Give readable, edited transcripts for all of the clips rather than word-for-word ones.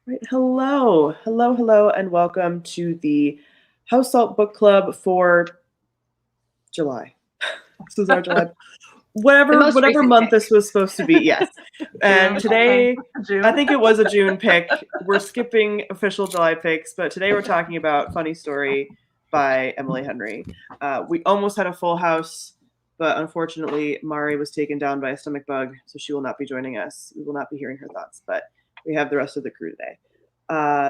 Right. Hello, and welcome to the House Salt Book Club for July. This is our July, whatever month this was supposed to be. Yes, and today June. I think it was a June pick. We're skipping official July picks, but today we're talking about Funny Story by Emily Henry. We almost had a full house, but unfortunately, Mari was taken down by a stomach bug, so she will not be joining us. We will not be hearing her thoughts, but we have the rest of the crew today.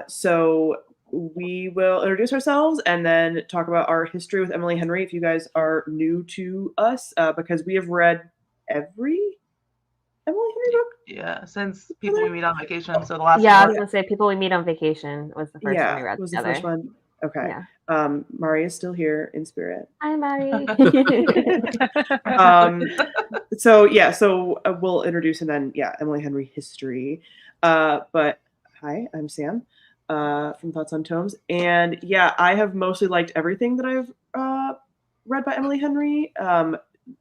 So we will introduce ourselves and then talk about our history with Emily Henry if you guys are new to us, because we have read every Emily Henry book. Yeah, since People We Meet on Vacation. So the last I one. was gonna say People We Meet on Vacation was the first one we read was together. the first one. Okay. Yeah. Mari is still here in spirit. Hi, Mari. So we'll introduce and then Emily Henry history. But hi, I'm Sam from Thoughts on Tomes, and I have mostly liked everything that I've read by Emily Henry.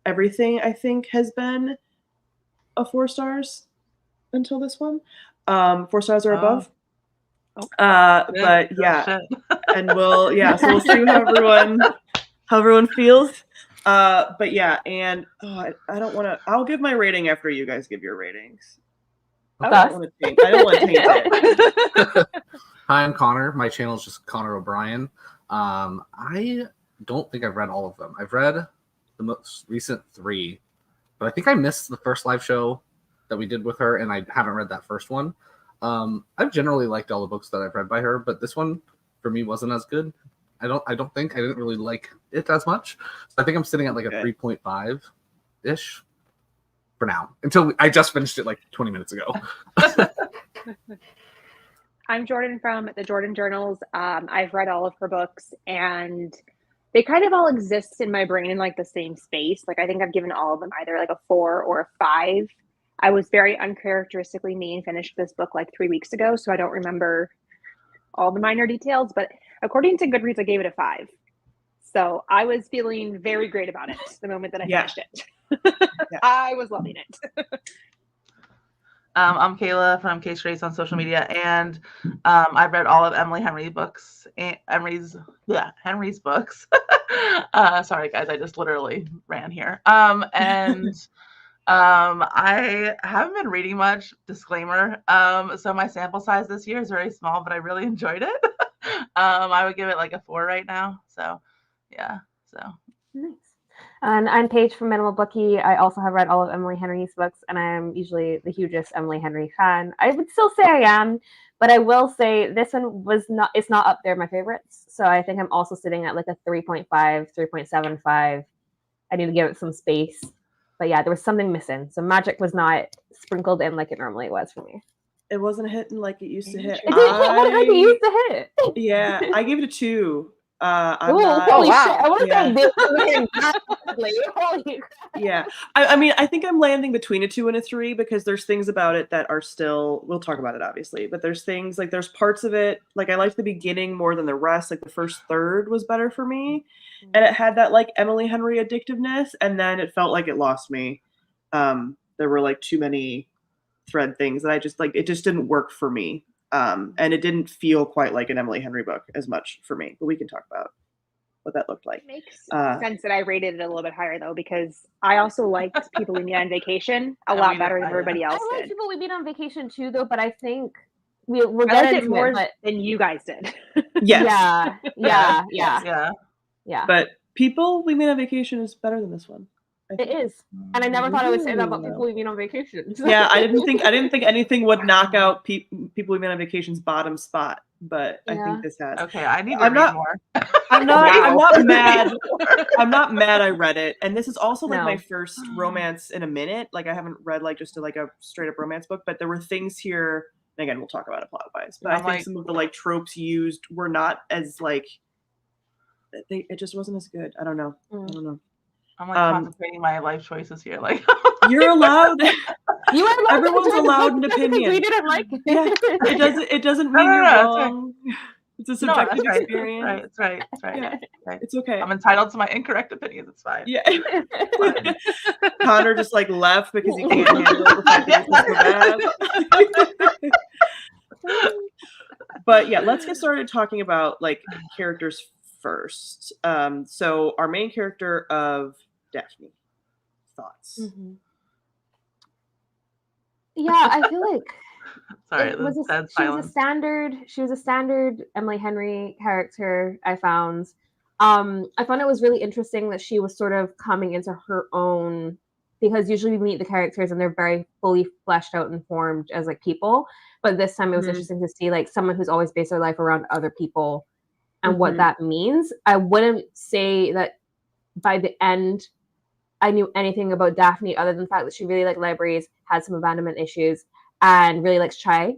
Everything I think has been a 4 stars until this one. 4 stars or above. But and we'll see how everyone feels. And I don't want to. I'll give my rating after you guys give your ratings. I don't want to taint it. Hi, I'm Connor. My channel is just Connor O'Brien. I don't think I've read all of them. I've read the most recent 3, but I think I missed the first live show that we did with her, and I haven't read that first one. I've generally liked all the books that I've read by her, but this one for me wasn't as good. I didn't really like it as much. So I think I'm sitting at like a 3.5-ish for now, until I just finished it like 20 minutes ago. I'm Jordan from the Jordan Journals. I've read all of her books, and they kind of all exist in my brain in like the same space. Like I think I've given all of them either like a 4 or a 5. I was very uncharacteristically me and finished this book like 3 weeks ago, so I don't remember all the minor details, but according to Goodreads, I gave it a 5. So I was feeling very great about it the moment that I finished it. I was loving it. I'm Kayla from K-Straits on social media, and I've read all of Emily Henry books. Henry's books. Sorry, guys, I just literally ran here. I haven't been reading much, disclaimer. So my sample size this year is very small, but I really enjoyed it. I would give it like a 4 right now. So nice. And I'm Paige from Minimal Bookie. I also have read all of Emily Henry's books, and I'm usually the hugest Emily Henry fan. I would still say I am, but I will say this one it's not up there my favorites. So I think I'm also sitting at like a 3.5, 3.75. I need to give it some space. But there was something missing. So magic was not sprinkled in like it normally was for me. It wasn't hitting like it used to hit. It didn't hit like it used to hit. Yeah, I gave it a 2. Holy shit! I want to say Yeah, I mean, I think I'm landing between a 2 and a 3 because there's things about it that are still. We'll talk about it obviously, but there's things like there's parts of it like I liked the beginning more than the rest. Like the first third was better for me, and it had that like Emily Henry addictiveness, and then it felt like it lost me. There were like too many thread things that I just like. It just didn't work for me. And it didn't feel quite like an Emily Henry book as much for me, but we can talk about what that looked like. It makes sense that I rated it a little bit higher though, because I also liked People We Meet on Vacation a lot better than everybody else did. I like People We Meet on Vacation too, though, but I think we'll get into it more than you guys did. Yes. Yeah. But People We Meet on Vacation is better than this one. It is, and I never thought I would say that about People We Meet on Vacation. Yeah, I didn't think anything would knock out People We Meet on Vacation's bottom spot, but I think this has. Okay, I need to read more. I'm not mad. I'm not mad I read it, and this is also like my first romance in a minute. Like I haven't read like just a straight up romance book, but there were things here. And again, we'll talk about it plot wise, but I think some of the like tropes used were not as like. It just wasn't as good. I don't know. I'm like contemplating my life choices here. Like you're allowed. You are allowed. Everyone's allowed an opinion. We didn't like it. Yeah. It doesn't mean you're wrong. Right. It's a subjective experience. That's right. Yeah. It's okay. I'm entitled to my incorrect opinions. It's fine. Yeah. Connor just like left because he can't handle the fact that he's so bad. But yeah, let's get started talking about like characters first. So our main character of Daphne, thoughts? Yeah, I feel like Sorry, it was the dead she was a silence. standard. She was a standard Emily Henry character. I found it was really interesting that she was sort of coming into her own, because usually we meet the characters and they're very fully fleshed out and formed as like people. But this time it was interesting to see like someone who's always based their life around other people and what that means. I wouldn't say that by the end I knew anything about Daphne other than the fact that she really liked libraries, had some abandonment issues, and really likes chai.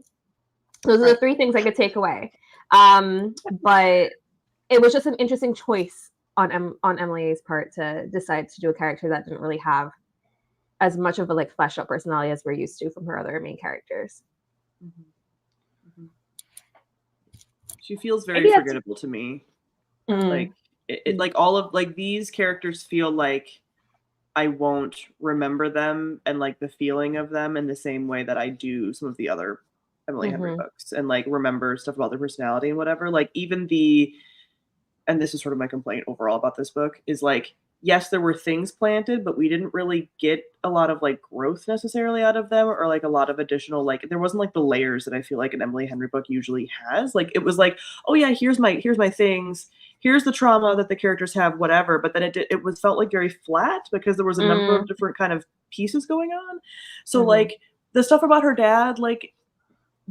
Those are the three things I could take away. But it was just an interesting choice on Emily's part to decide to do a character that didn't really have as much of a like fleshed out personality as we're used to from her other main characters. She feels very forgettable to me. Like like all of like these characters feel like I won't remember them and like the feeling of them in the same way that I do some of the other Emily Henry books, and like remember stuff about their personality and whatever. Like even and this is sort of my complaint overall about this book, is like, yes, there were things planted, but we didn't really get a lot of like growth necessarily out of them, or like a lot of additional, like there wasn't like the layers that I feel like an Emily Henry book usually has. Like it was like, oh yeah, here's my things, here's the trauma that the characters have, whatever. But then it felt like very flat because there was a number of different kind of pieces going on. So like the stuff about her dad like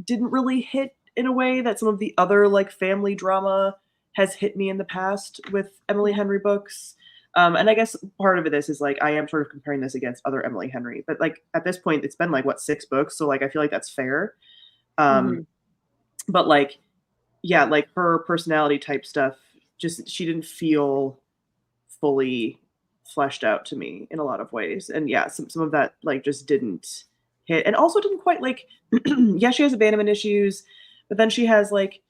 didn't really hit in a way that some of the other like family drama has hit me in the past with Emily Henry books. And I guess part of it is like I am sort of comparing this against other Emily Henry, but like at this point it's been like what, 6 books, so like I feel like that's fair. But like yeah, like her personality type stuff, just she didn't feel fully fleshed out to me in a lot of ways. And yeah, some of that like just didn't hit, and also didn't quite like yeah, she has abandonment issues, but then she has like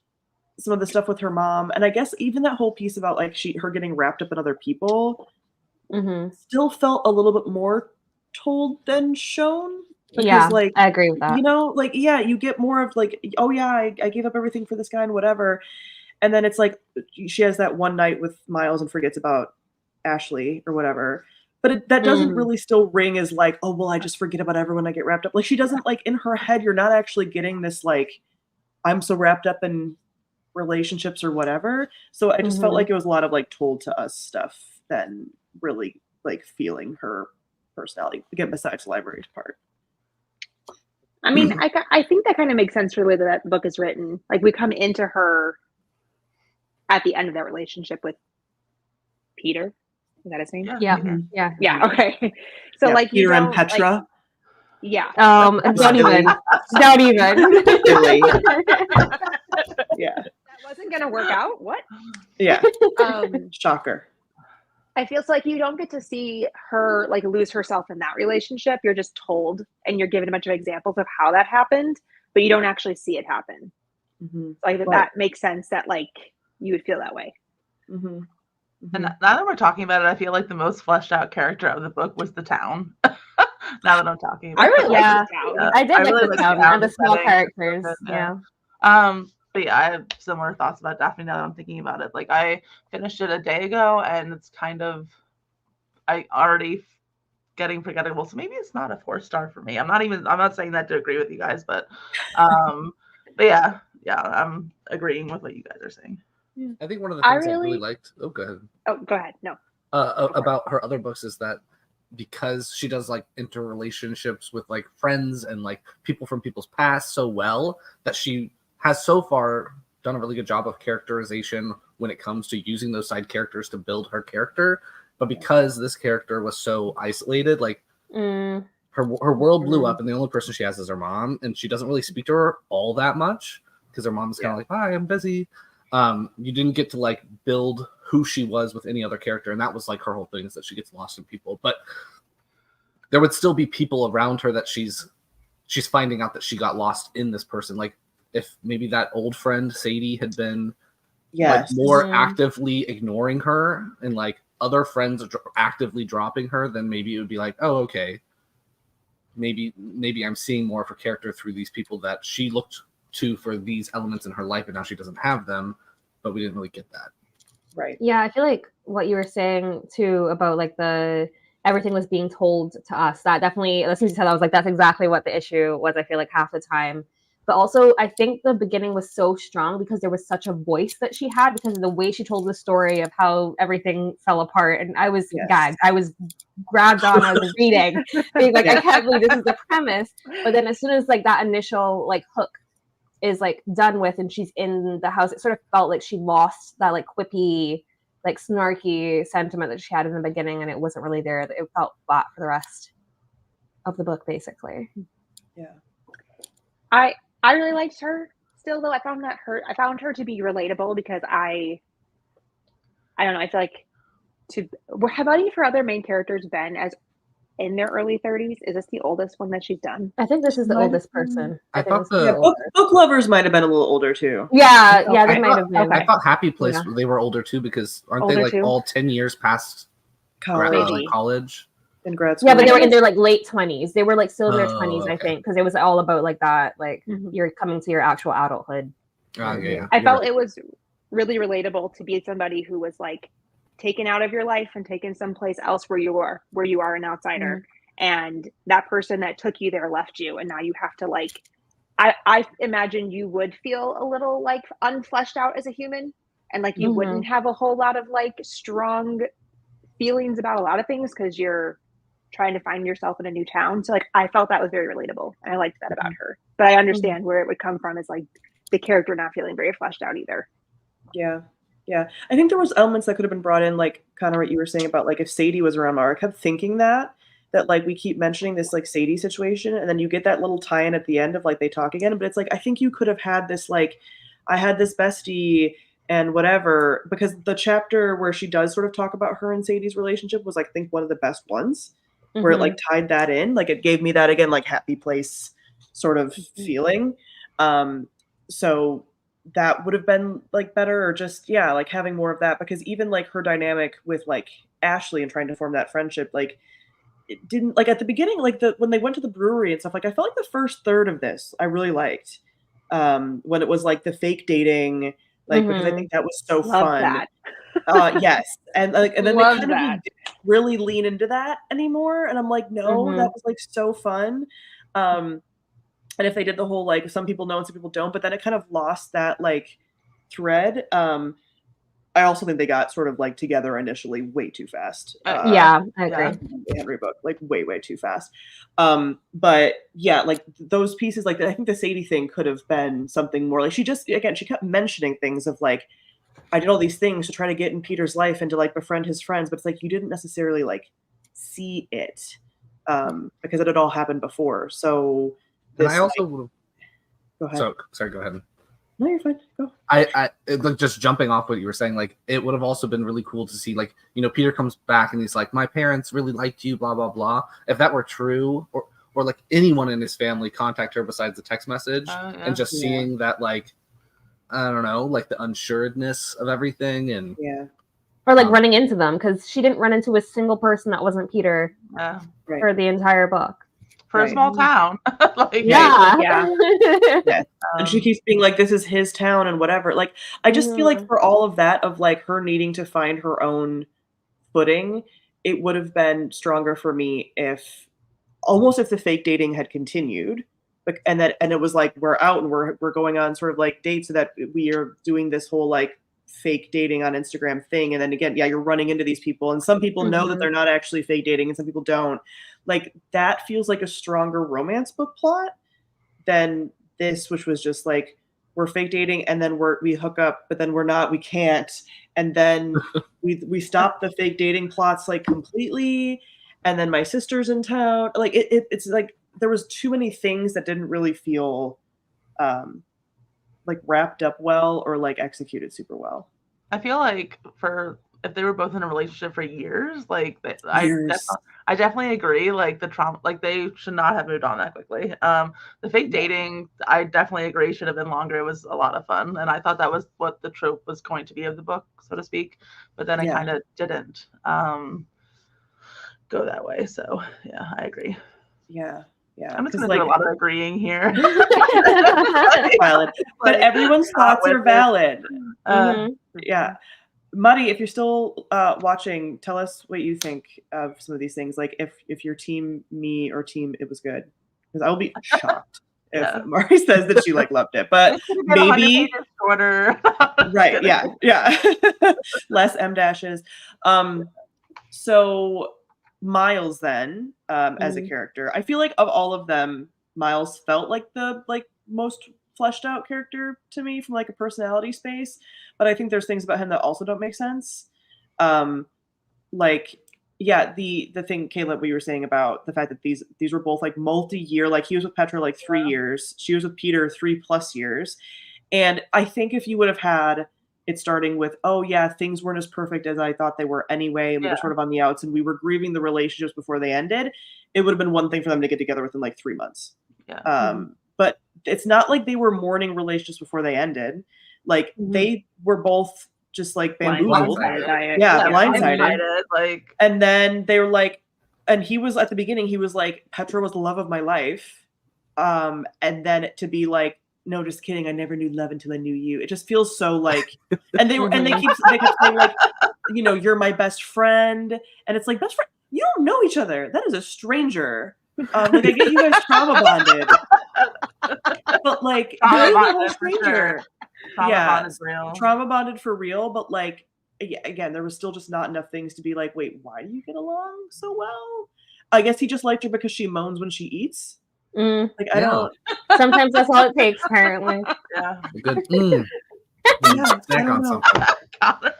some of the stuff with her mom, and I guess even that whole piece about like her getting wrapped up in other people still felt a little bit more told than shown. Because, yeah, like, I agree with that. You know, like yeah, you get more of like, oh yeah, I gave up everything for this guy and whatever, and then it's like she has that one night with Miles and forgets about Ashley or whatever. But that doesn't really still ring as like, oh well, I just forget about everyone I get wrapped up. Like she doesn't, like in her head, you're not actually getting this like, I'm so wrapped up in relationships or whatever. So I just felt like it was a lot of like told to us stuff than really like feeling her personality, again, besides the library part. I mean, I think that kind of makes sense for the way that book is written. Like we come into her at the end of that relationship with Peter. Is that his name? Yeah. Okay. So yeah, like Peter and Petra. Like, yeah. Don't even. Really? Yeah. That wasn't gonna work out. What? Yeah. Shocker. I feel like you don't get to see her like lose herself in that relationship. You're just told, and you're given a bunch of examples of how that happened, but you don't actually see it happen. Like that makes sense that like you would feel that way. And now that we're talking about it, I feel like the most fleshed out character of the book was the town. Now that I'm talking about it. I really like the town. I did really like the town and the small characters. Yeah. But yeah, I have similar thoughts about Daphne now that I'm thinking about it. Like I finished it a day ago and it's kind of, I already getting forgettable. So maybe it's not a 4-star for me. I'm not saying that to agree with you guys, but yeah, I'm agreeing with what you guys are saying. I think one of the things I really liked. Oh, go ahead. Oh, go ahead. No. About her other books is that because she does like interrelationships with like friends and like people from people's past so well, that she has so far done a really good job of characterization when it comes to using those side characters to build her character. But because this character was so isolated, like her world blew up and the only person she has is her mom, and she doesn't really speak to her all that much because her mom's kind of like, hi, I'm busy. You didn't get to like build who she was with any other character, and that was like her whole thing, is that she gets lost in people. But there would still be people around her that she's finding out that she got lost in this person. Like if maybe that old friend Sadie had been like more actively ignoring her, and like other friends actively dropping her, then maybe it would be like, oh, okay, maybe I'm seeing more of her character through these people that she looked to for these elements in her life, and now she doesn't have them, but we didn't really get that. Right. Yeah, I feel like what you were saying too about like everything was being told to us. That definitely, as soon as you said that, I was like, that's exactly what the issue was. I feel like half the time, but also I think the beginning was so strong because there was such a voice that she had because of the way she told the story of how everything fell apart, and I was gagged. I was grabbed on. I was reading, being like, I can't believe this is the premise. But then as soon as like that initial like hook is like done with and she's in the house, it sort of felt like she lost that like quippy, like snarky sentiment that she had in the beginning, and it wasn't really there. It felt flat for the rest of the book, basically. Yeah. I really liked her still, though. I found her to be relatable because I don't know, I feel like have any of her other main characters been as in their early 30s? Is this the oldest one that she's done? I think this is the oldest person. I thought book lovers might have been a little older too. Yeah, they might have been. I thought Happy Place they were older too because aren't they like too? all 10 years past college? In grad school. Yeah, but they were in their like late 20s. They were like still in their 20s, I think, because it was all about like that, like you're coming to your actual adulthood. I felt it was really relatable to be somebody who was like taken out of your life and taken someplace else where you are an outsider, and that person that took you there left you, and now you have to like I imagine you would feel a little like unfleshed out as a human, and like you wouldn't have a whole lot of like strong feelings about a lot of things because you're trying to find yourself in a new town. So like I felt that was very relatable, and I liked that about her, but I understand where it would come from is like the character not feeling very fleshed out either. Yeah, I think there was elements that could have been brought in, like kind of what you were saying about like if Sadie was around. I kept thinking that like we keep mentioning this like Sadie situation, and then you get that little tie-in at the end of like they talk again. But it's like I think you could have had this like I had this bestie and whatever, because the chapter where she does sort of talk about her and Sadie's relationship was like I think one of the best ones where it like tied that in. Like it gave me that again like Happy Place sort of feeling. So that would have been like better, or just like having more of that, because even like her dynamic with like Ashley and trying to form that friendship, like it didn't like at the beginning, like when they went to the brewery and stuff, like I felt like the first third of this I really liked, when it was like the fake dating, like because I think that was so fun. Yes, and like and then they kind of didn't really lean into that anymore, and I'm like, no, that was like so fun. And if they did the whole like some people know and some people don't, but then it kind of lost that like thread. I also think they got sort of like together initially way too fast. I agree. The Henry book, like way too fast. But yeah, like those pieces, like I think the Sadie thing could have been something more. Like she kept mentioning things of like, I did all these things to try to get in Peter's life and to like befriend his friends, but it's like you didn't necessarily like see it because it had all happened before. So. And I also would have. Go ahead. So sorry. Go ahead. No, you're fine. Go. Like just jumping off what you were saying, like it would have also been really cool to see, like Peter comes back and he's like, my parents really liked you, blah blah blah. If that were true, or like anyone in his family contact her besides the text message, and just seeing that, like I don't know, like the unsuredness of everything, and or like running into them, because she didn't run into a single person that wasn't Peter for the entire book. For a small town. And she keeps being like, this is his town and whatever. Like, I just feel like for all of that, of like her needing to find her own footing, it would have been stronger for me if the fake dating had continued. And it was like, we're out and we're going on sort of like dates, so that we are doing this whole like fake dating on Instagram thing. And then again, you're running into these people, and some people know that they're not actually fake dating and some people don't. Like that feels like a stronger romance book plot than this, which was just like, we're fake dating and then we hook up, but then we can't. And then we stop the fake dating plots like completely. And then my sister's in town. Like it's like, there was too many things that didn't really feel like wrapped up well or like executed super well. I feel like if they were both in a relationship for years, like I definitely agree. Like the trauma, like they should not have moved on that quickly. The fake dating, I definitely agree, should have been longer. It was a lot of fun, and I thought that was what the trope was going to be of the book, so to speak. But then it kind of didn't go that way. So I agree. Yeah. I'm just going to do a lot of agreeing here. valid. But Like, everyone's not thoughts are with it. valid. Mhm. Yeah. Muddy, if you're still watching, tell us what you think of some of these things. Like if you're team me or team it was good. Because I will be shocked if Yeah. Mari says that she like loved it. But This could have been 100 maybe pages shorter. right, yeah. Less M dashes. So Miles then, as a character, I feel like of all of them, Miles felt like the most fleshed out character to me from like a personality space. But I think there's things about him that also don't make sense. Like yeah, the thing, Caleb, we were saying about the fact that these were both like multi-year, like he was with Petra like 3 years, she was with Peter 3+ years. And I think if you would have had it starting with, oh yeah, things weren't as perfect as I thought they were anyway, and we were sort of on the outs and we were grieving the relationships before they ended, it would have been one thing for them to get together within like 3 months. But it's not like they were mourning relationships before they ended. Like they were both just like bamboozled. Blindsided. Like, and then they were like, and he was at the beginning, he was like, Petra was the love of my life. And then to be like, no, just kidding. I never knew love until I knew you. It just feels so like, and they were, and they kept saying like, you know, you're my best friend, and it's like, best friend, you don't know each other. That is a stranger. Like I get you guys trauma bonded, but like Trauma you're bonded a stranger. trauma bonded real. Trauma bonded for real, but like again, there was still just not enough things to be like, wait, why do you get along so well? I guess he just liked her because she moans when she eats. Like I don't. Sometimes that's all it takes, apparently. Yeah. A good snack on something.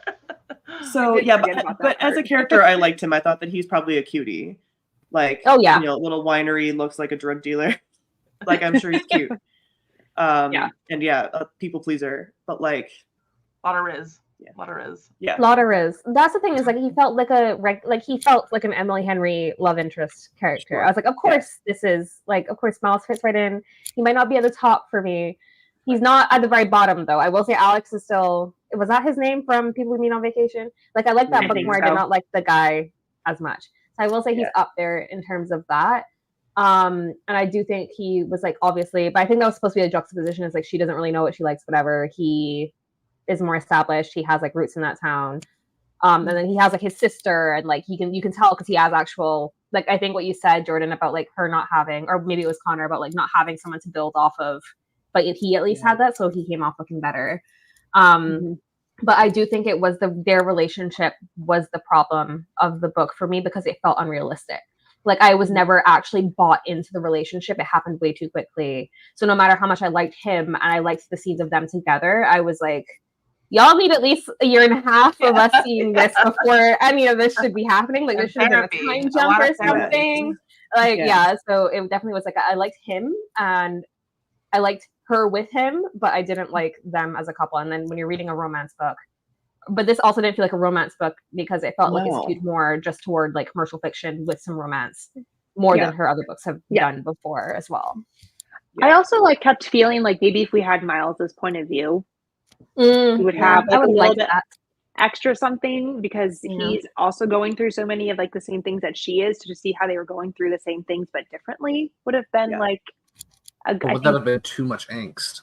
So yeah, but as a character, I liked him. I thought that he's probably a cutie. Like, oh yeah, you know, little winery, looks like a drug dealer. Like I'm sure he's cute. And yeah, a people pleaser, but like a lot of Riz. Yeah. A lot of Riz. That's the thing, is like he felt like he felt like an Emily Henry love interest character. Sure. I was like, of course this is like, of course Miles fits right in. He might not be at the top for me. He's not at the very bottom though. I will say Alex is still, was that his name from People We Meet on Vacation? Like I like that book more. I did not like the guy as much. So I will say he's up there in terms of that. And I do think he was like, obviously, but I think that was supposed to be a juxtaposition. Is like she doesn't really know what she likes, whatever. He is more established. He has like roots in that town. And then he has like his sister, and like you can tell because he has actual, like I think what you said, Jordan, about like her not having, or maybe it was Connor, about like not having someone to build off of, but he at least had that, so he came off looking better. But I do think it was their relationship was the problem of the book for me, because it felt unrealistic. Like I was never actually bought into the relationship. It happened way too quickly. So no matter how much I liked him and I liked the scenes of them together, I was like, y'all need at least a year and a half of us seeing this before any of this should be happening. Like there should have been a time jump or something. Like so it definitely was like I liked him and I liked her with him, but I didn't like them as a couple. And then when you're reading a romance book, but this also didn't feel like a romance book because it felt like it skewed more just toward like commercial fiction with some romance, more than her other books have done before as well. I also like kept feeling like maybe if we had Miles's point of view, we would have like a little bit extra something, because he's also going through so many of like the same things that she is. To just see how they were going through the same things but differently would have been like would that have been too much angst?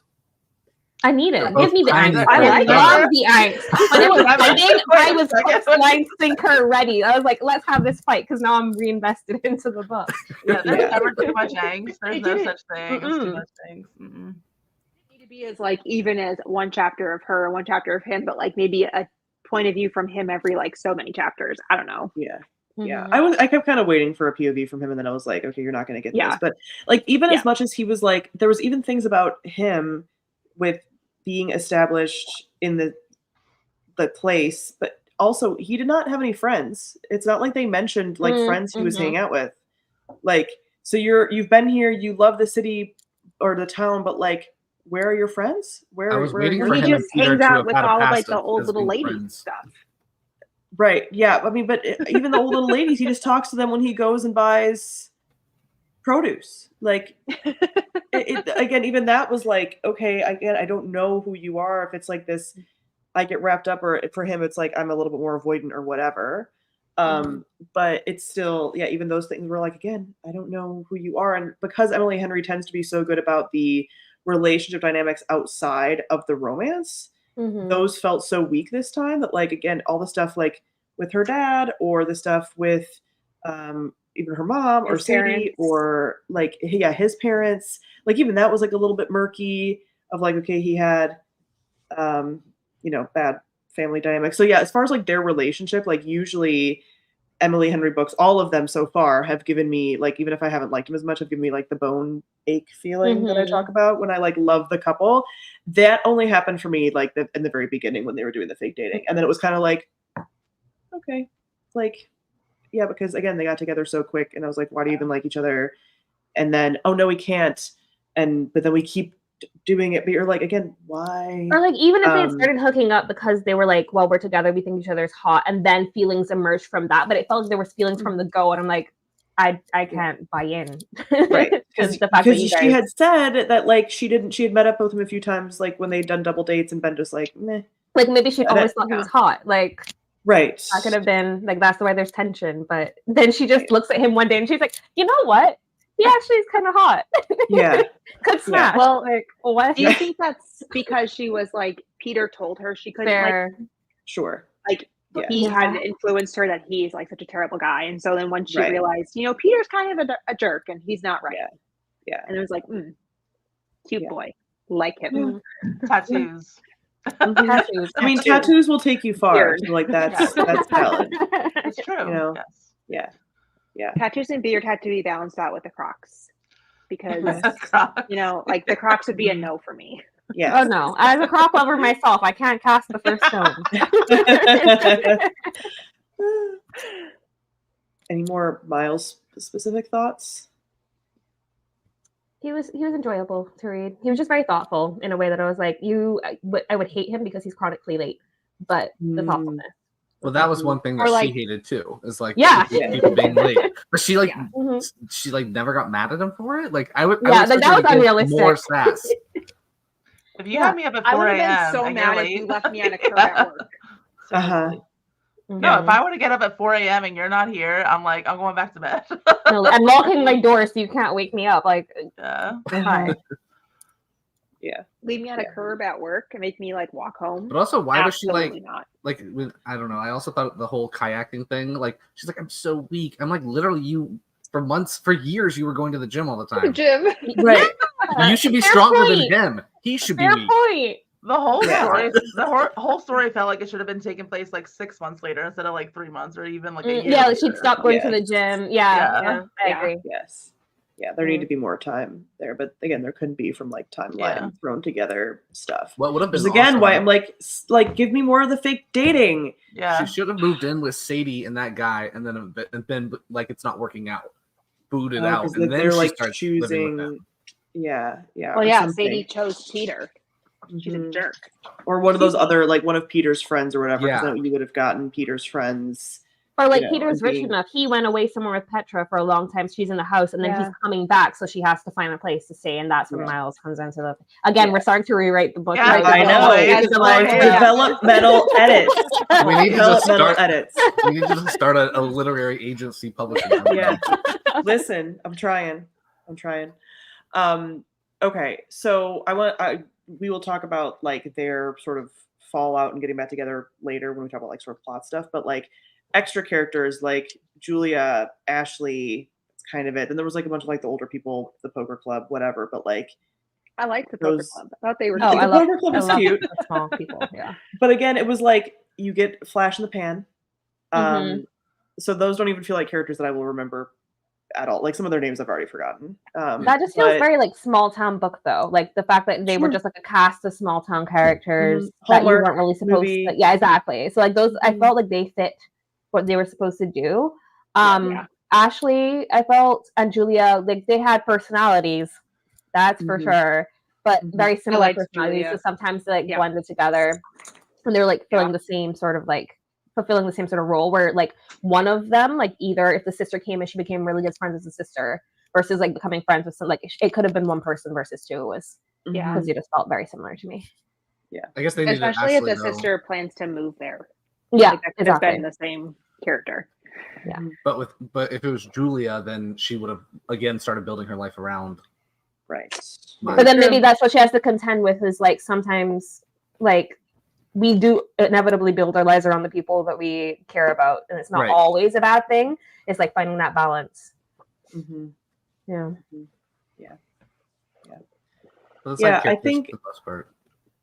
I need it. Give me the angst. I love the angst. When it was fighting, I was line thinker ready. I was like, let's have this fight, because now I'm reinvested into the book. Yeah, there's never too much angst. There's no such thing as too much angst. It need to be as like even as one chapter of her, one chapter of him, but like maybe a point of view from him every like so many chapters. I don't know. Yeah, I kept kind of waiting for a POV from him, and then I was like, okay, you're not going to get this. But like even as much as he was like, there was even things about him with being established in the place, but also he did not have any friends. It's not like they mentioned like friends he was hanging out with. Like, so you've been here, you love the city or the town, but like, where are your friends? Where I was waiting he for him just hangs out with all of like the of old little lady friends. stuff. Right. Yeah. I mean, but even the old little ladies, he just talks to them when he goes and buys produce. Like, again, even that was like, okay, I don't know who you are. If it's like this, I get wrapped up, or for him, it's like I'm a little bit more avoidant or whatever. But it's still, yeah, even those things were like, again, I don't know who you are. And because Emily Henry tends to be so good about the relationship dynamics outside of the romance, those felt so weak this time that, like, again, all the stuff like with her dad or the stuff with even her mom or His Sadie parents. or like his parents, like even that was like a little bit murky of like, okay, he had bad family dynamics. So yeah, as far as like their relationship, like usually Emily Henry books, all of them so far have given me, like, even if I haven't liked them as much, have given me like the bone ache feeling that I talk about when I like love the couple. That only happened for me like in the very beginning when they were doing the fake dating, and then it was kind of like, okay, like, yeah, because again they got together so quick, and I was like, why do you even like each other? And then, oh no, we can't, but then we keep doing it, but you're like, again, why? Or like even if they had started hooking up because they were like, well, we're together, we think each other's hot, and then feelings emerged from that, but it felt like there was feelings from the go, and I'm like, I can't buy in. Right, because the fact that you guys... she had said that like she had met up with him a few times, like when they'd done double dates, and been just like, meh. Like maybe she always thought he was hot, like, right, that could have been like, that's why there's tension. But then she just looks at him one day and she's like, you know what, he actually is kind of hot. Yeah. Could smash. Well, like, what? Do you think that's because she was like, Peter told her she couldn't like, sure, like he had influenced her that he's like such a terrible guy, and so then when she realized, Peter's kind of a jerk and he's not right, and it was like, cute boy, like him. Tattoos. Tattoos. I mean, tattoos will take you far. So like that's valid. It's true. Yes. Yeah. Tattoos and beard had to be balanced out with the Crocs, because like the Crocs would be a no for me. Yeah. Oh no, as a Croc lover myself, I can't cast the first stone. Any more Miles specific thoughts? He was enjoyable to read. He was just very thoughtful in a way that I was like, I would hate him because he's chronically late, but the thoughtfulness. Well, that was one thing that she hated too. Is like people being late, but she like she like never got mad at him for it. Like I would that was unrealistic. More sass. If you had me up at 4 a.m. I would have been so mad if you left me on a curb at work. No, if I were to get up at 4 a.m. and you're not here, I'm like, I'm going back to bed. No, I'm locking my door so you can't wake me up. Like, hi. Yeah. Leave me on a curb at work and make me like walk home. But also, why was she Absolutely like, not. like I don't know. I also thought the whole kayaking thing, like she's like, I'm so weak. I'm like, literally, for years, you were going to the gym all the time. Gym. Right. You should be stronger than him. He should be weak. Point. The whole story, whole story felt like it should have been taking place like 6 months later instead of like 3 months or even like a year. Yeah, she'd stop going to the gym. Yeah, I agree. Yes. Yeah, there need to be more time there, but again, there couldn't be from like timeline thrown together stuff. What would have been again awesome, why I'm like give me more of the fake dating. Yeah, she should have moved in with Sadie and that guy, and then like it's not working out, booted out, and then they're she like starts choosing. living with him. Yeah. Well, yeah, Sadie chose Peter. She's a jerk. Or one of those other, like one of Peter's friends or whatever. Yeah. Because you would have gotten Peter's friends. Or like Peter's rich enough. He went away somewhere with Petra for a long time. She's in the house, and then he's coming back, so she has to find a place to stay, and that's when Miles comes into the. Again, we're starting to rewrite the book. Yeah, I know. Developmental edits. We need to start edits. We need to start a literary agency publishing. Yeah. Listen, I'm trying. Okay, so we will talk about like their sort of fallout and getting back together later when we talk about like sort of plot stuff, but like extra characters like Julia, Ashley, it's kind of it. Then there was like a bunch of like the older people, the poker club, whatever, but like I liked the poker club. I thought they were cute. The poker club was cute. The small people, yeah. But again, it was like you get flash in the pan. So those don't even feel like characters that I will remember at all. Like some of their names I've already forgotten. That just feels very like small town book though. Like the fact that they were just like a cast of small town characters that you weren't really supposed to. Yeah, exactly. So like those, I felt like they fit what they were supposed to do. Ashley, I felt, and Julia, like they had personalities, that's for sure, but very similar personalities. So sometimes they like blended together, and they were like filling the same sort of like fulfilling the same sort of role where like one of them, like either if the sister came and she became really good friends with the sister versus like becoming friends with some, like it could have been one person versus two. It was because it just felt very similar to me. Yeah, I guess they especially if the sister plans to move there. Yeah, like that could have been the same character. Yeah, but if it was Julia, then she would have again started building her life around. Right. But then maybe that's what she has to contend with is like sometimes like we do inevitably build our lives around the people that we care about, and it's not always a bad thing. It's like finding that balance. Mm-hmm. Yeah. Mm-hmm. Yeah. Yeah. Well, Yeah, I think the best part.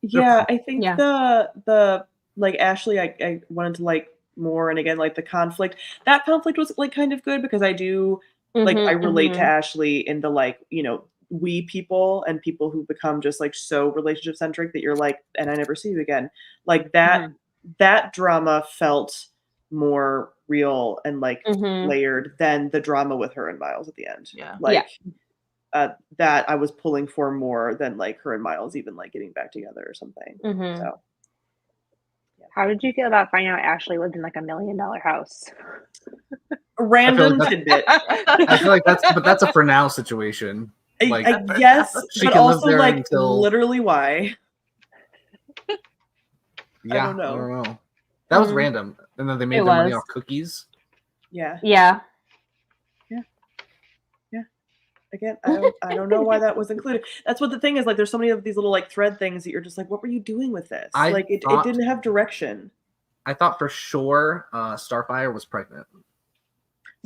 Yeah, I think the like Ashley, I wanted to like more, and again like the conflict. That conflict was like kind of good because I do like I relate to Ashley in the like we people and people who become just like so relationship centric that you're like, and I never see you again. Like that that drama felt more real and like layered than the drama with her and Miles at the end. Yeah. Like that I was pulling for more than like her and Miles even like getting back together or something. So how did you feel about finding out Ashley lived in like $1 million house? A random tidbit. I feel like that's a for now situation. Like, I guess, she but can live also there like until literally why? Yeah, I don't know. That was random, and then they made their money off cookies. Yeah. Again, I don't know why that was included. That's what the thing is. Like, there's so many of these little like thread things that you're just like, what were you doing with this? Like, it didn't have direction. I thought for sure Starfire was pregnant.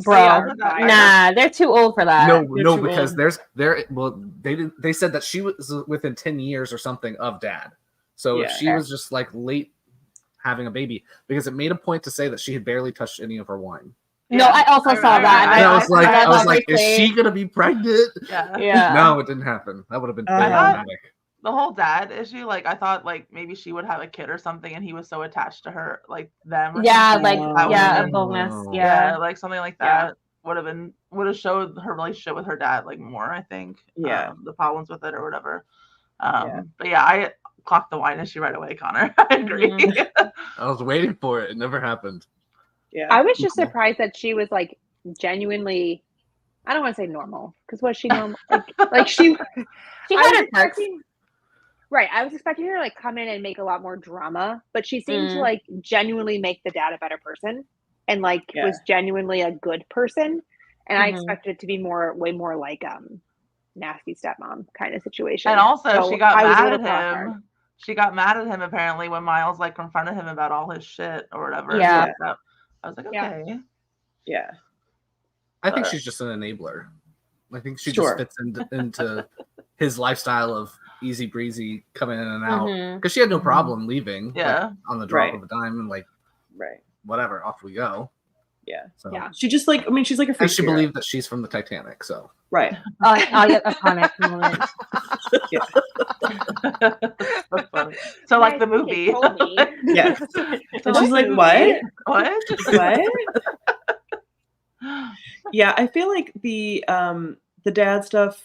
Bro, nah, they're too old for that. No, because they said that she was within 10 years or something of dad. So if she was just like late having a baby, because it made a point to say that she had barely touched any of her wine. No, I also saw that. And I was like, is she gonna be pregnant? Yeah. No, it didn't happen. That would have been dramatic. The whole dad issue, like I thought, like maybe she would have a kid or something, and he was so attached to her, like them. A bonus. Yeah, like something like that would have showed her relationship with her dad like more. I think. The problems with it or whatever. But yeah, I clocked the wine issue right away, Connor. I agree. I was waiting for it. It never happened. Yeah. I was just surprised that she was like genuinely, I don't want to say normal, because was she normal? like she had her perks. Right. I was expecting her to like come in and make a lot more drama, but she seemed to like genuinely make the dad a better person and like was genuinely a good person. And I expected it to be way more like nasty stepmom kind of situation. And also she got mad at him. She got mad at him apparently when Miles like confronted him about all his shit or whatever. Yeah. I was like, okay. Yeah. I think she's just an enabler. I think she just fits into his lifestyle of easy breezy coming in and out. Because she had no problem leaving on the drop of a dime and like whatever, off we go. Yeah. So she just like, I mean, she's like a freak. And she believed that she's from the Titanic, so right. Iconic moment. So funny. So like the movie. Yes. And she's like, what? What? Yeah, I feel like the dad stuff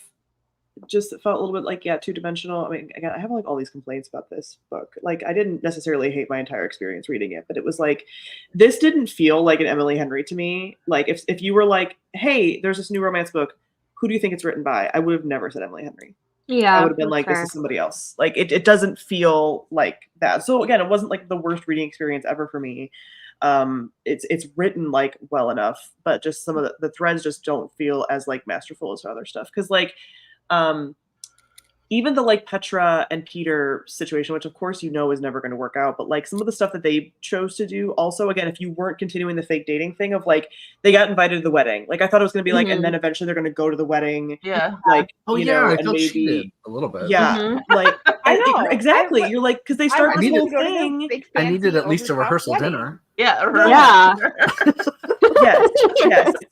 just felt a little bit like two-dimensional. I mean, again, I have like all these complaints about this book. Like, I didn't necessarily hate my entire experience reading it, but it was like, this didn't feel like an Emily Henry to me. Like, if you were like, hey, there's this new romance book, who do you think it's written by? I would have never said Emily Henry. Yeah, I would have been like, this is somebody else. Like, it doesn't feel like that. So again, it wasn't like the worst reading experience ever for me. It's written like well enough, but just some of the threads just don't feel as like masterful as other stuff. Because like, even the like Petra and Peter situation, which of course is never going to work out, but like some of the stuff that they chose to do also, again, if you weren't continuing the fake dating thing of like they got invited to the wedding, like I thought it was going to be like, and then eventually they're going to go to the wedding, like I felt she did a little bit, like I know exactly. You're like, because they start this whole thing. I needed at least a rehearsal dinner. Yes.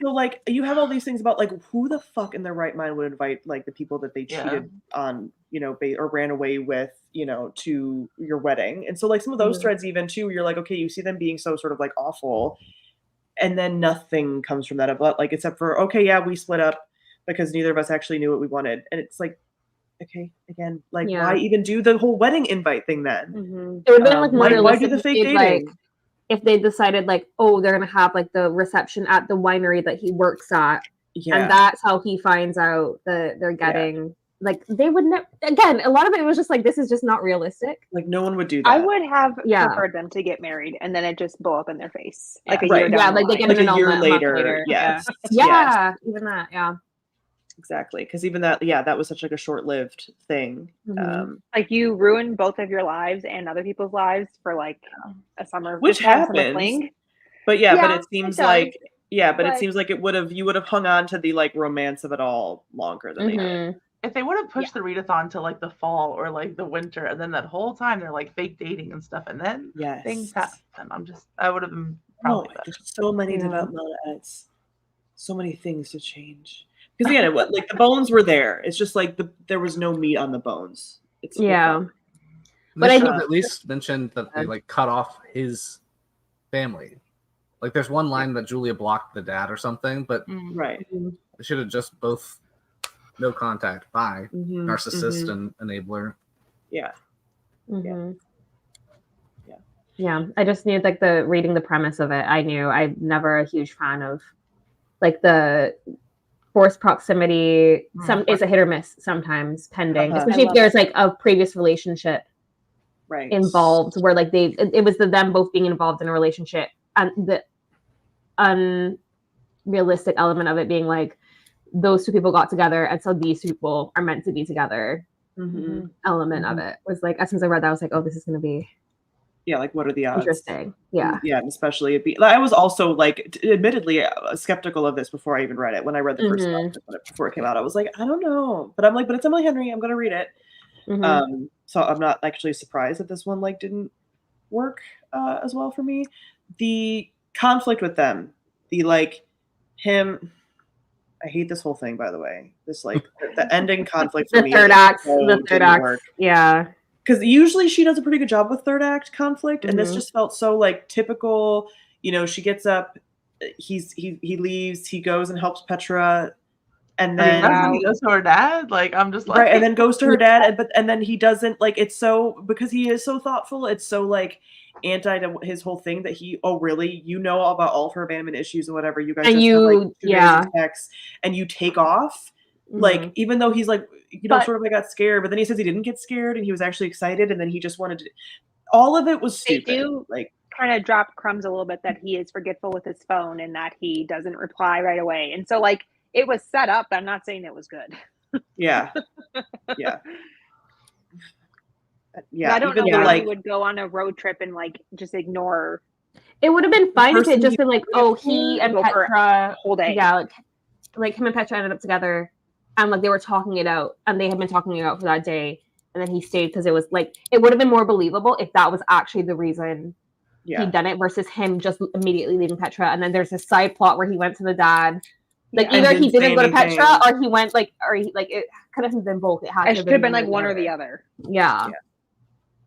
So like you have all these things about like who the fuck in their right mind would invite like the people that they cheated on, or ran away with, to your wedding. And so like some of those threads even too, you're like, okay, you see them being so sort of like awful, and then nothing comes from that about like except for we split up because neither of us actually knew what we wanted. And it's like, okay, again, like why even do the whole wedding invite thing then? It would have been like more why do the fake dating? Like, if they decided like, oh, they're gonna have like the reception at the winery that he works at, and that's how he finds out that they're getting like they would never. Again, a lot of it was just like this is just not realistic. Like no one would do that. I would have preferred them to get married and then it just blow up in their face like a year down like they get like an a year annulment later. Even that. Yeah. exactly. Because even that was such like a short-lived thing. Mhm. Like you ruined both of your lives and other people's lives for like a summer, Which just to have a summer happens. fling. But Yeah, it seems it does, like it but- seems like you would have hung on to the like romance of it all longer than they did. Mhm. If they would have pushed the readathon to like the fall or like the winter, and then that whole time they're like fake dating and stuff, and then Yes. things happen, I would have been Oh, probably better. there's so many Yeah. developmental edits. So many things to change. Because again, like the bones were there. It's just like there was no meat on the bones. It's Yeah. fun. But They I should have think- at least mentioned that they like cut off his family. Like there's one line that Julia blocked the dad or something, but Right. they should have just both no contact. Bye. Mhm, Narcissist mhm. and enabler. Yeah. Mhm. Yeah. Yeah. I just knew like reading the premise of it. I knew I'm never a huge fan of like the forced proximity. It's a hit or miss sometimes, pending, Uh-huh. especially I if love there's like a previous relationship Right. involved where like it was them both being involved in a relationship, and the unrealistic element of it being like those two people got together and so these two people are meant to be together Mhm. element of it was like, as soon as I read that I was like, oh, this is going to be Yeah, like what are the odds? interesting. Yeah. Yeah, and especially I was also like admittedly skeptical of this before I even read it. When I read the first Mhm. one before it came out, I was like, I don't know. But I'm like, but it's Emily Henry, I'm gonna read it. Mhm. So I'm not actually surprised that this one like didn't work as well for me. The conflict with them, the like him. I hate this whole thing, by the way. This like the ending conflict for The me. third act. so The third didn't act. work. Yeah. Because usually she does a pretty good job with third act conflict, and this Mhm. just felt so like typical. You know, she gets up, he leaves, he goes and helps Petra, and then He goes to her dad. Like I'm just like right, and then goes to her dad, and then he doesn't like. It's so because he is so thoughtful. It's so like anti to his whole thing that he really all about all of her abandonment issues and whatever. You guys And just have, like, 2 days of sex, and you take off. Like, even though he's like, But- sort of like got scared, but then he says he didn't get scared and he was actually excited, and then he just wanted to. All of it was They stupid. do like kind of drop crumbs a little bit that he is forgetful with his phone and that he doesn't reply right away. And so like it was set up. I'm not saying it was good. yeah, yeah, yeah. I don't know even why like he would go on a road trip and like just ignore It would have been fine if it person had just he been like, oh, he and go for a Petra, whole day. yeah, like him and Petra ended up together, and like they were talking it out, and they had been talking it out for that day, and then he stayed because it was like it would have been more believable if that was actually the reason he'd done it versus him just immediately leaving Petra, and then there's a side plot where he went to the dad. Like Yeah. either And he didn't say didn't go to anything. Petra or he went like, or he like it could have been both. It had It to should have been like one or the other. other. Yeah.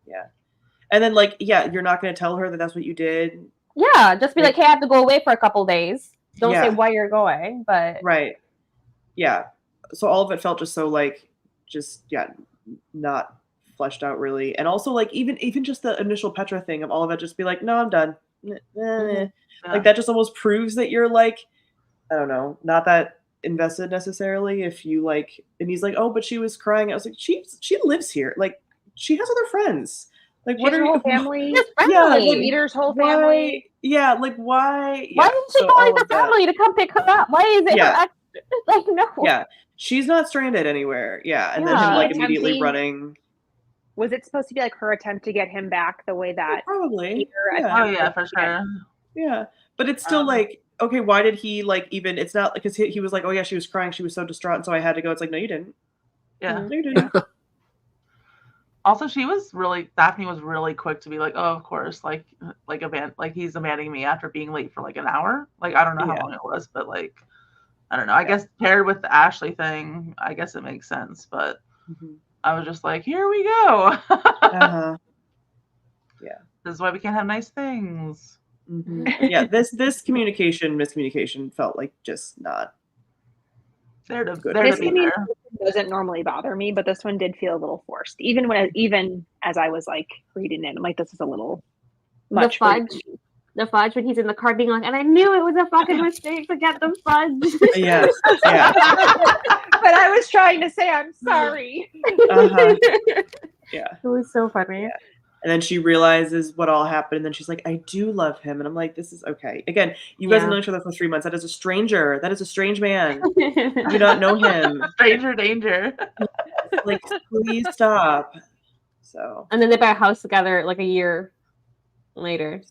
Yeah. And then like, you're not going to tell her that that's what you did. Yeah, just be like, hey, I have to go away for a couple days. Don't say Yeah. why you're going, but Right. Yeah. So all of it felt just so like, not fleshed out really. And also like, even just the initial Petra thing of all of it, just be like, no, I'm done. Like that just almost proves that you're like, I don't know, not that invested necessarily. If you like, and he's like, oh, but she was crying. I was like, she lives here. Like she has other friends. Like She what has are her you? whole family. just Yeah, friendly. like, Peter's whole Why? family. Yeah, like why? Why Yeah, didn't she so call all like of the that. family to come pick her up? Why is it Yeah. her ex? Like no. Yeah, she's not stranded anywhere. Yeah, and then Yeah. him like Was he immediately attempting- running. Was it supposed to be like her attempt to get him back the way that Probably. Peter Yeah. Oh attempted yeah, to for get- sure. Yeah, but it's still like, okay, why did he like even? It's not because he was like, oh yeah, she was crying, she was so distraught, and so I had to go. It's like, no, you didn't. Yeah. No, you didn't. Also, Daphne was really quick to be like, oh, of course, like he's abandoning me after being late for like an hour. Like I don't know how Yeah. long it was, but like I don't know. I guess paired with the Ashley thing, I guess it makes sense. But Mhm. I was just like, here we go. Uh-huh. This is why we can't have nice things. Mhm. Yeah, this miscommunication felt like just not. They're to Good. be This there. doesn't normally bother me, but this one did feel a little forced. Even as I was like reading it, I'm like, this is a little much. for me. The fudge when he's in the car being like, and I knew it was a fucking mistake to get the fudge. Yes. Yeah. But I was trying to say I'm sorry. Uh-huh. Yeah. It was so funny. And then she realizes what all happened, and then she's like, I do love him. And I'm like, this is okay. Again, you guys have known each other for 3 months. That is a stranger. That is a strange man. You do not know him. Stranger danger. Like, please stop. So. And then they buy a house together like a year later.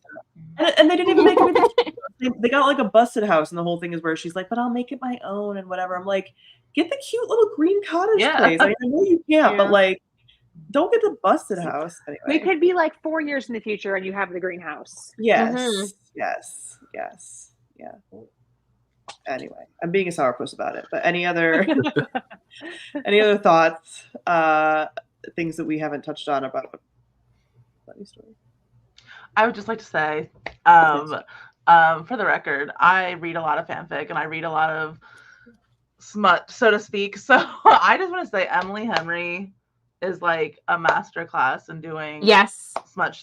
And they didn't even make it. They got like a busted house, and the whole thing is where she's like, but I'll make it my own and whatever. I'm like, get the cute little green cottage place. I know you can't, but like, don't get the busted house. Anyway. We could be like 4 years in the future and you have the greenhouse. Yes. Yes. Yeah. Anyway, I'm being a sourpuss about it. But any other thoughts? Things that we haven't touched on about Funny Story? I would just like to say, for the record, I read a lot of fanfic and I read a lot of smut, so to speak. So I just want to say Emily Henry is like a master class in doing smut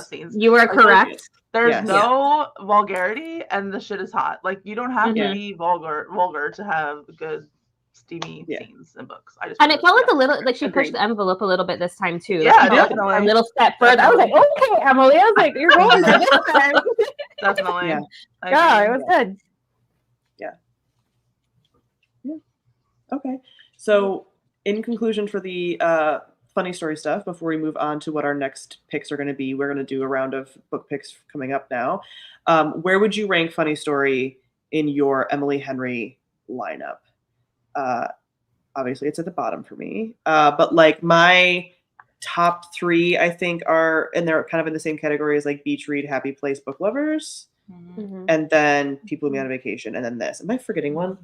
scenes. You are correct. There's no vulgarity and the shit is hot. Like you don't have to be vulgar to have good steamy scenes in books. And it felt like a little like she pushed the envelope a little bit this time too. Yeah, definitely. A little step further. I was like, okay, Emily. I was like, you're rolling for this time. Definitely. Yeah, it was good. Yeah. Okay. So in conclusion for the Funny Story stuff, before we move on to what our next picks are going to be, we're going to do a round of book picks coming up now. Where would you rank Funny Story in your Emily Henry lineup? Obviously, it's at the bottom for me. But like my top 3, I think are, and they're kind of in the same category as like Beach Read, Happy Place, Book Lovers, and then People Who Me on Vacation, and then this. Am I forgetting one?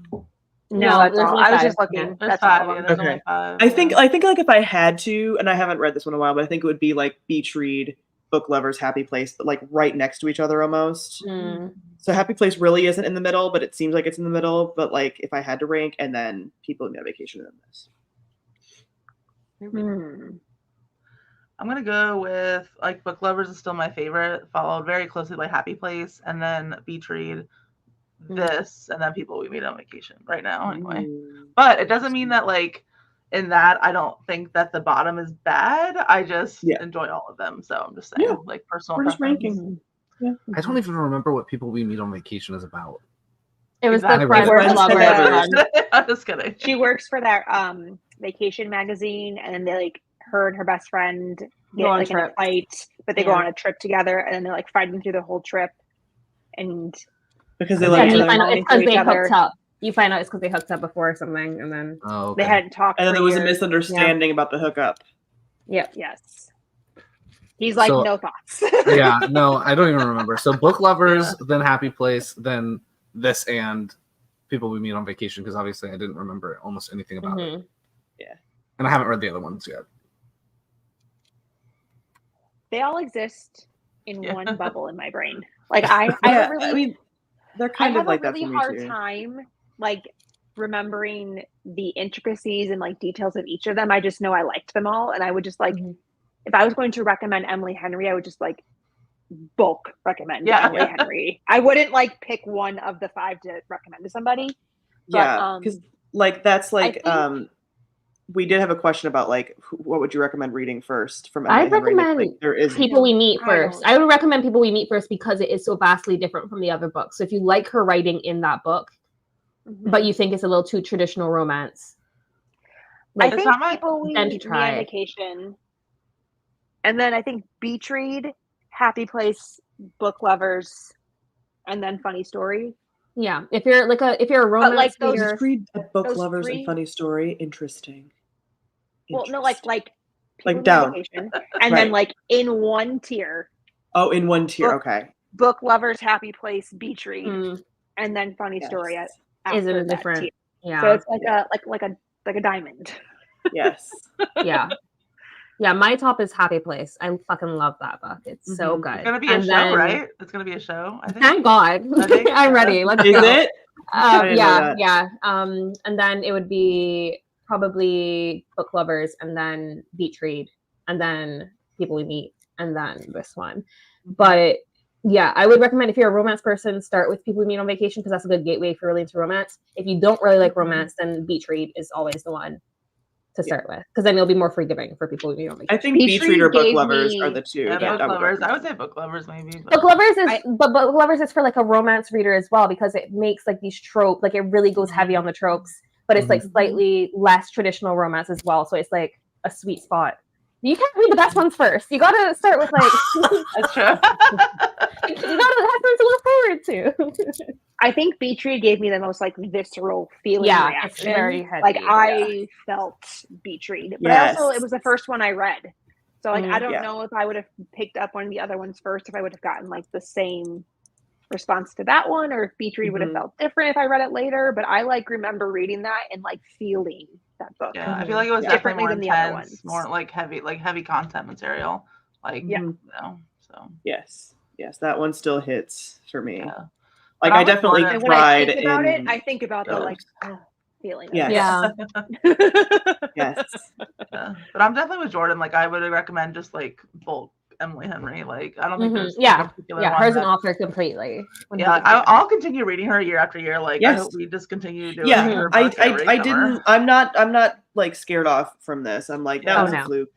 No, that's all. I was just looking. That's five. Okay. I think like if I had to, and I haven't read this one in a while, but I think it would be like Beach Read, Book Lovers, Happy Place, but like right next to each other almost. So Happy Place really isn't in the middle, but it seems like it's in the middle. But like if I had to rank, and then People Who Me on Vacation, and then this. I'm gonna go with like Book Lovers is still my favorite, followed very closely by Happy Place, and then Beach Read, this, and then People We Meet on Vacation right now anyway. But it doesn't mean that like in that I don't think that the bottom is bad. I just enjoy all of them. So I'm just saying like personal We're just preference. ranking. I don't even remember what People We Meet on Vacation is about. It was Exactly. the friend lover. I'm just kidding. She works for that vacation magazine, and then they like her and her best friend get like in a fight, but they go on a trip together, and then they're like fighting through the whole trip. And because they love each you find out other. it's because they hooked up. You find out it's because they hooked up before or something, and then they hadn't talked. And then there was a years. misunderstanding about the hookup. Yep. Yes. He's like, no thoughts. Yeah, no, I don't even remember. So Book Lovers, then Happy Place, then this, and People We Meet on Vacation, because obviously I didn't remember almost anything about it. Yeah. And I haven't read the other ones yet. They all exist in one bubble in my brain. Like I mean, they're kind of like that. I have a really hard time like remembering the intricacies and like details of each of them. I just know I liked them all, and I would just like if I was going to recommend Emily Henry, I would just like bulk recommend Emily Henry. I wouldn't like pick one of the 5 to recommend to somebody. But, because like that's like we did have a question about like what would you recommend reading first from Emily Henry? Recommend like, there is People We Meet first. I would recommend People We Meet first because it is so vastly different from the other books. So if you like her writing in that book, but you think it's a little too traditional romance, like, I think People We Meet try on Vacation, and then I think Beach Read, Happy Place, Book Lovers, and then Funny Story. Yeah, if you're a romance, like those read Book Lovers and Funny Story. Interesting. Well, no, like down, Vacation, and then like in one tier. Oh, in one tier. Okay. Book Lovers, Happy Place, Beach Read, and then Funny Story is it a different tier. Yeah. So it's like a diamond. Yes. Yeah, my top is Happy Place. I fucking love that book. It's so good. It's gonna be a show, right? It's gonna be a show. I think. Thank God. I'm ready. Let's go. Is it? Yeah. And then it would be probably Book Lovers, and then Beach Read, and then People We Meet, and then this one. But yeah, I would recommend if you're a romance person, start with People We Meet on Vacation because that's a good gateway if you're really into romance. If you don't really like romance, then Beach Read is always the one. to start with, because then you'll be more forgiving for people who don't like I it. think Beach Beach Reader Read book gave lovers me- are the two. Yeah, that book would lovers. I would recommend. say book lovers maybe. Book lovers is but book lovers is for like a romance reader as well, because it makes like these tropes, like it really goes heavy on the tropes, but it's like slightly less traditional romance as well. So it's like a sweet spot. You can't read the best ones first. You gotta start with like That's true. you gotta have something to look forward to. I think Beach Read gave me the most like visceral feeling Yeah, it's reaction. very heavy. Like I felt Beach Read, but Yes. also it was the first one I read. So like I don't Yeah. know if I would have picked up one of the other ones first, if I would have gotten like the same response to that one, or if Beach Read would have felt different if I read it later. But I like remember reading that and like feeling that book. Yeah, I feel like it was Differently definitely more than the other intense, ones. more like heavy content material. Like Yeah. you know, so Yes, that one still hits for me. yeah. Like But I I'm with definitely Jordan. And when I cried think about in. it, I think about the like those. feeling. Yes. Yeah. Yes. Yeah. But I'm definitely with Jordan. Like I would recommend just like bulk Emily Henry. Like I don't think there's like, a particular one hers an that- author completely. Yeah, I'll continue reading her year after year. Like I Yes. hope we just continue doing Yeah, her I book every I summer. didn't. I'm not like scared off from this. I'm like that Yeah. was Oh, a no. fluke.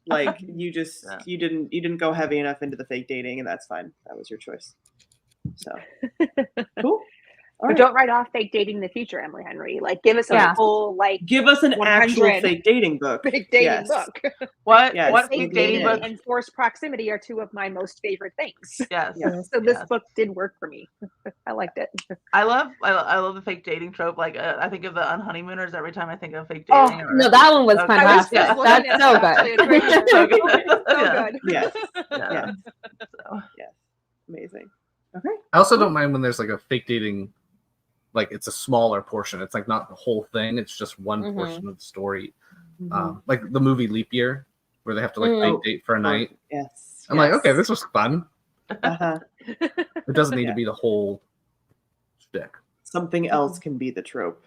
Like you just Yeah. you didn't go heavy enough into the fake dating, and that's fine. That was your choice. So cool. All But right. don't write off fake dating in the future, Emily Henry. Like give us a Yeah. full like Give us an actual 100 fake dating book. fake dating Yes. book. What Yes, what we fake need dating it. book? and forced proximity are two of my most favorite things. Yes. Yeah. So this Yes. book did work for me. I liked it. I love the fake dating trope. Like I think of the unhoneymooners every time I think of fake Oh, dating. or- No, that one was Okay. I was fantastic. just looking That's at so that, actually. It's good. right here. So good. It's so Yeah. good. Yes. Yeah. Yeah. So, Amazing. Okay. I also don't mind when there's like a fake dating, like it's a smaller portion. It's like not the whole thing. It's just one portion of the story. Like the movie Leap Year, where they have to like fake date for a night. Yes. I'm like, okay, this was fun. Uh-huh. It doesn't need Yeah. to be the whole shtick. Something else can be the trope,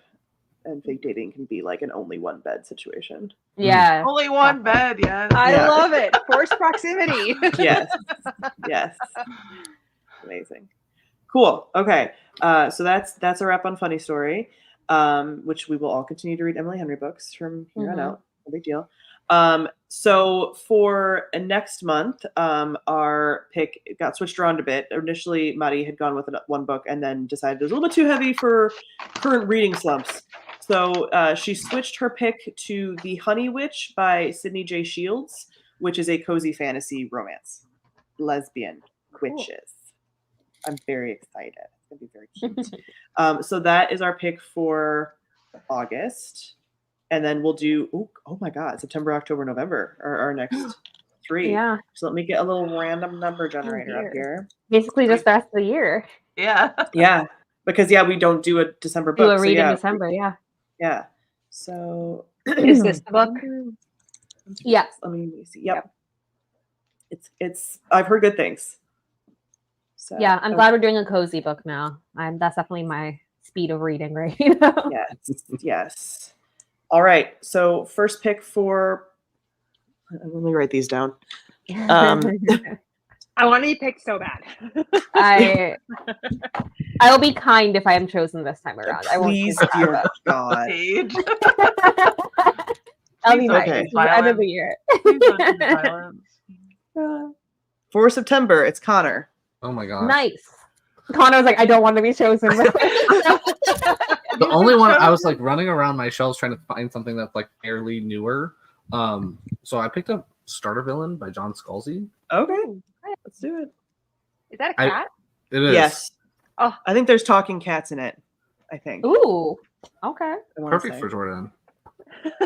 and fake dating can be like an only one bed situation. Yeah. only one bed. Yes. I Yeah. love it. Forced proximity. Yes. Yes. Amazing. Cool. Okay. So that's a wrap on Funny Story, which we will all continue to read Emily Henry books from here on out. No big deal. So for next month, our pick got switched around a bit. Initially, Mari had gone with one book and then decided it was a little bit too heavy for current reading slumps. So she switched her pick to The Honey Witch by Sydney J. Shields, which is a cozy fantasy romance. Lesbian witches. I'm very excited. It's going to be very cute. So that is our pick for August. And then we'll do, oh my God, September, October, November are our next 3. Yeah. So let me get a little random number generator up here. Basically just the rest of the year. Yeah. Yeah. Because, we don't do a December book. Do a so read in December, yeah. Yeah. So. Is this the book? Yeah. Let me see. Yep. It's, I've heard good things. So, Yeah, I'm glad we're doing a cozy book now. That's definitely my speed of reading right now. Yes. All right. So first pick for. Let me write these down. I want to be picked so bad. I will be kind if I am chosen this time around. I won't Please, choose dear that, God. Page. but I'll be nice. Okay. It's the end of the year. Please don't choose violence. For September, it's Connor. Oh my gosh. Nice. Connor was like, I don't want to be chosen. The only one I was like running around my shelves trying to find something that's like fairly newer. So I picked up Starter Villain by John Scalzi. Okay. Let's do it. Is that a I- cat? It is. Yes. Oh. I think there's talking cats in it. I think. Ooh. Okay. I wanna Perfect say. for Jordan.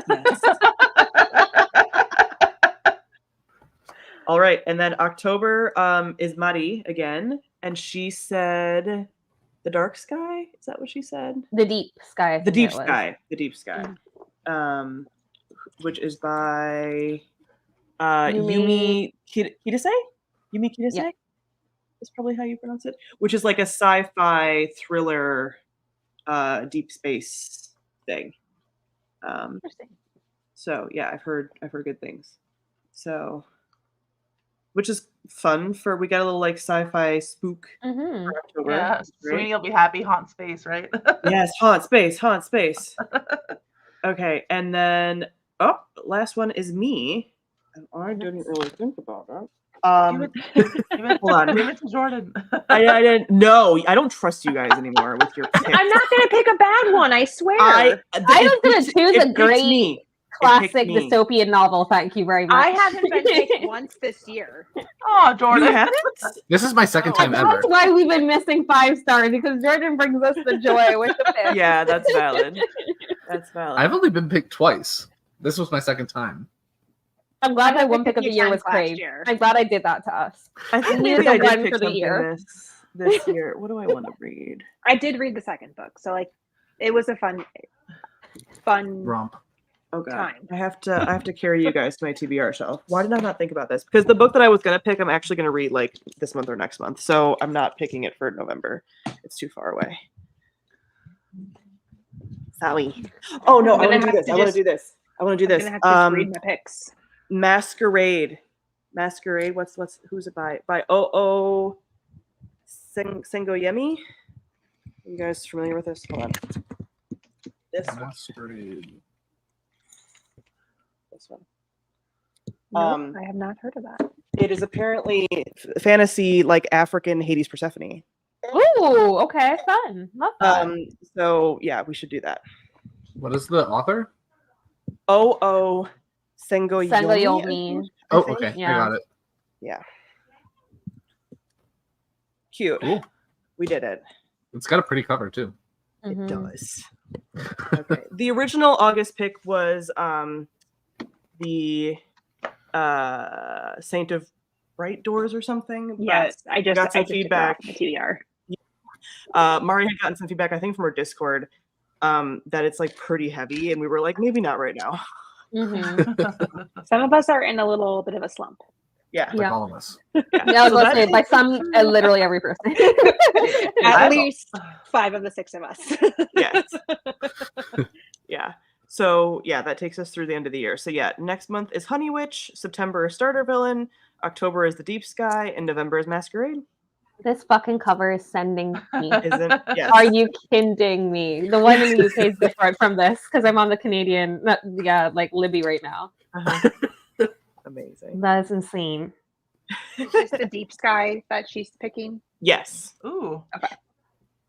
Yes. All right. And then October is Mari again. And she said The Dark Sky. Is that what she said? The Deep Sky. I The think Deep it was. Sky. The Deep Sky. Which is by Yume Kitasei? Yume Kitasei? Yeah. That's probably how you pronounce it. Which is like a sci-fi thriller deep space thing. Interesting. So yeah, I've heard good things. So which is fun for we got a little like sci-fi spook Mm-hmm. for October. Yeah. Great. Sweeney will be happy. Haunt space, right? Yes, haunt space. Okay, and then Oh, last one is me. And I didn't really think about that. Hold on. Give it to Jordan. I didn't. No, I don't trust you guys anymore with your picks. I'm not gonna pick a bad one. I swear. I was gonna choose a great classic me. dystopian novel. Thank you very much. I haven't been picked once this year. Oh, Jordan. You haven't? This is my second time ever. That's why we've been missing 5 stars, because Jordan brings us the joy with the pick. Yeah, that's valid. That's valid. I've only been picked twice. This was my second time. I'm glad my I one picked pick of a the few year was times last Crave. year. I'm glad I did that to us. I think We maybe need I the did one pick for the something year. this year. What do I want to read? I did read the second book, so like it was a fun Romp. Oh god, time. I have to carry you guys to my TBR shelf. Why did I not think about this? Because the book that I was gonna pick, I'm actually gonna read like this month or next month, so I'm not picking it for November. It's too far away. Sorry. Oh no, I I'm want to gonna do have this. to I want to just- do this. I want to do I'm this. gonna have to just read my picks. Masquerade. What's who's it by? By Sangoyomi. Are you guys familiar with this? Hold on. This one. No, I have not heard of that. It is apparently fantasy, like African Hades Persephone. Ooh, okay, fun. Love that. So yeah, we should do that. What is the author? Sangoyomi. Sangoyomi. Oh, okay. Yeah. I got it. Yeah. Cute. Cool. We did it. It's got a pretty cover too. Mhm. It does. Okay. The original August pick was the Saint of Bright Doors or something. Yes, I just got some took it feedback. off my TBR. Mari had gotten some feedback, I think, from her Discord, that it's like pretty heavy, and we were like, maybe not right now. Mhm. Some of us are in a little bit of a slump. Yeah. Like Yeah. all of us. Yeah, I was So about to say, that's- by some, literally every person. At I've- least 5 of the 6 of us. Yes. Yeah. So yeah, that takes us through the end of the year. So yeah, next month is Honey Witch, September is Starter Villain, October is The Deep Sky, and November is Masquerade. This fucking cover is sending me. Isn't? Yes. Are you kidding me? The one in the UK is different from this because I'm on the Canadian, like Libby right now. Uh-huh. Amazing. That is insane. Is this the Deep Sky that she's picking? Yes. Ooh. Okay.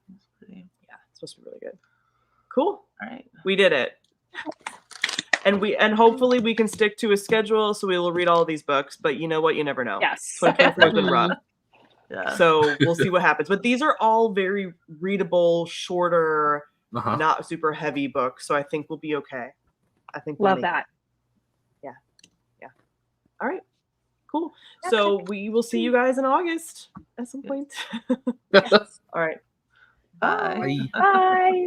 That's pretty. Yeah, it's supposed to be really good. Cool. All right. We did it. And hopefully we can stick to a schedule, so we will read all these books. But you know what? You never know. Yes. 2024 has been rough. Yeah. So we'll see what happens. But these are all very readable, shorter, Uh-huh. not super heavy books. So I think we'll be okay. I think we'll Love make that. it. All right. Cool. So we will see you guys in August at some point. All right. Bye. Bye. Bye.